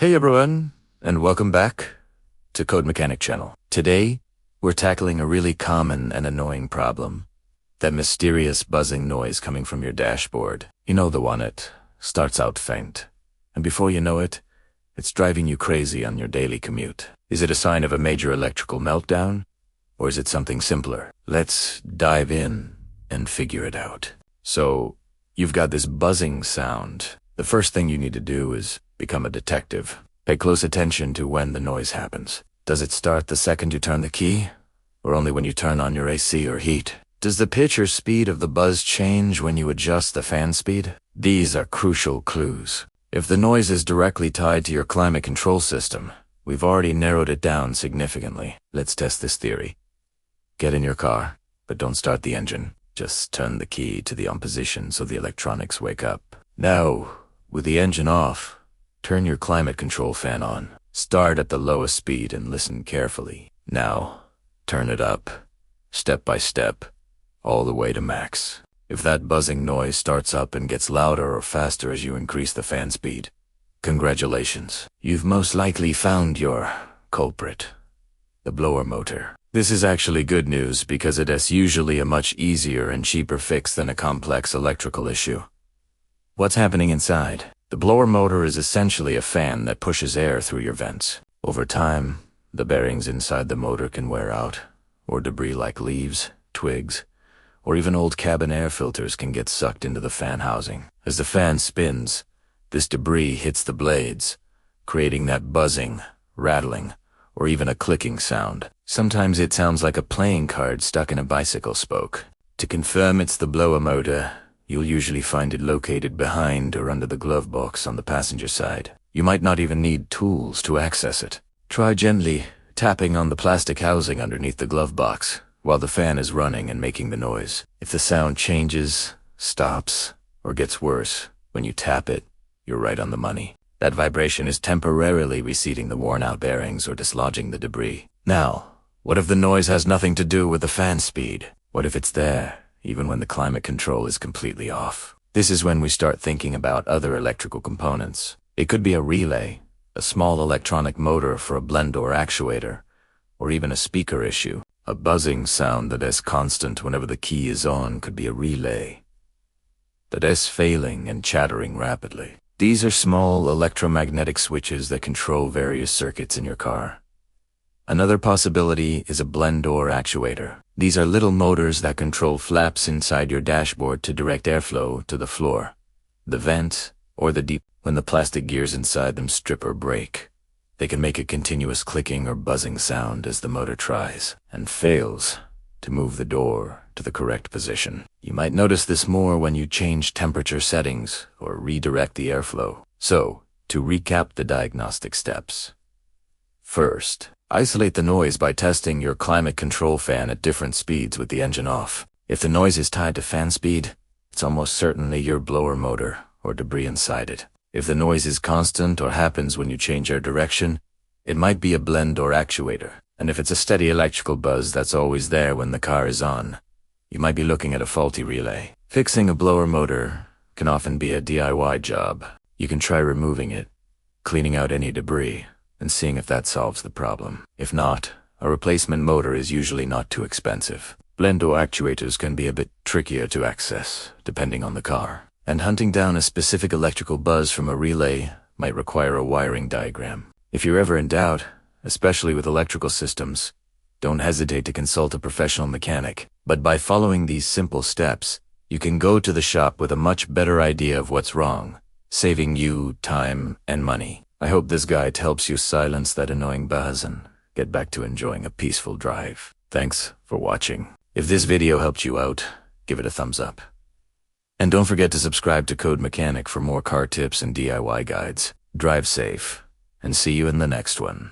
Hey everyone, and welcome back to CodeMechanic channel. Today, we're tackling a really common and annoying problem. That mysterious buzzing noise coming from your dashboard. You know the one that starts out faint, and before you know it, it's driving you crazy on your daily commute. Is it a sign of a major electrical meltdown, or is it something simpler? Let's dive in and figure it out. So, you've got this buzzing sound. The first thing you need to do is become a detective. Pay close attention to when the noise happens. Does it start the second you turn the key, or only when you turn on your AC or heat? Does the pitch or speed of the buzz change when you adjust the fan speed? These are crucial clues. If the noise is directly tied to your climate control system, we've already narrowed it down significantly. Let's test this theory. Get in your car, but don't start the engine. Just turn the key to the on position so the electronics wake up. Now, with the engine off, turn your climate control fan on. Start at the lowest speed and listen carefully. Now, turn it up, step by step, all the way to max. If that buzzing noise starts up and gets louder or faster as you increase the fan speed, congratulations. You've most likely found your culprit, the blower motor. This is actually good news because it is usually a much easier and cheaper fix than a complex electrical issue. What's happening inside? The blower motor is essentially a fan that pushes air through your vents. Over time, the bearings inside the motor can wear out, or debris like leaves, twigs, or even old cabin air filters can get sucked into the fan housing. As the fan spins, this debris hits the blades, creating that buzzing, rattling, or even a clicking sound. Sometimes it sounds like a playing card stuck in a bicycle spoke. To confirm it's the blower motor, you'll usually find it located behind or under the glove box on the passenger side. You might not even need tools to access it. Try gently tapping on the plastic housing underneath the glove box while the fan is running and making the noise. If the sound changes, stops, or gets worse when you tap it, you're right on the money. That vibration is temporarily reseating the worn-out bearings or dislodging the debris. Now, what if the noise has nothing to do with the fan speed? What if it's there even when the climate control is completely off? This is when we start thinking about other electrical components. It could be a relay, a small electronic motor for a blend door actuator, or even a speaker issue. A buzzing sound that is constant whenever the key is on could be a relay that is failing and chattering rapidly. These are small electromagnetic switches that control various circuits in your car. Another possibility is a blend door actuator. These are little motors that control flaps inside your dashboard to direct airflow to the floor, the vent, or the deep. When the plastic gears inside them strip or break, they can make a continuous clicking or buzzing sound as the motor tries and fails to move the door to the correct position. You might notice this more when you change temperature settings or redirect the airflow. So, to recap the diagnostic steps. First, isolate the noise by testing your climate control fan at different speeds with the engine off. If the noise is tied to fan speed, it's almost certainly your blower motor or debris inside it. If the noise is constant or happens when you change air direction, it might be a blend door actuator. And if it's a steady electrical buzz that's always there when the car is on, you might be looking at a faulty relay. Fixing a blower motor can often be a DIY job. You can try removing it, cleaning out any debris, and seeing if that solves the problem. If not, a replacement motor is usually not too expensive. Blend door actuators can be a bit trickier to access, depending on the car. And hunting down a specific electrical buzz from a relay might require a wiring diagram. If you're ever in doubt, especially with electrical systems, don't hesitate to consult a professional mechanic. But by following these simple steps, you can go to the shop with a much better idea of what's wrong, saving you time and money. I hope this guide helps you silence that annoying buzz and get back to enjoying a peaceful drive. Thanks for watching. If this video helped you out, give it a thumbs up. And don't forget to subscribe to CodeMechanic for more car tips and DIY guides. Drive safe, and see you in the next one.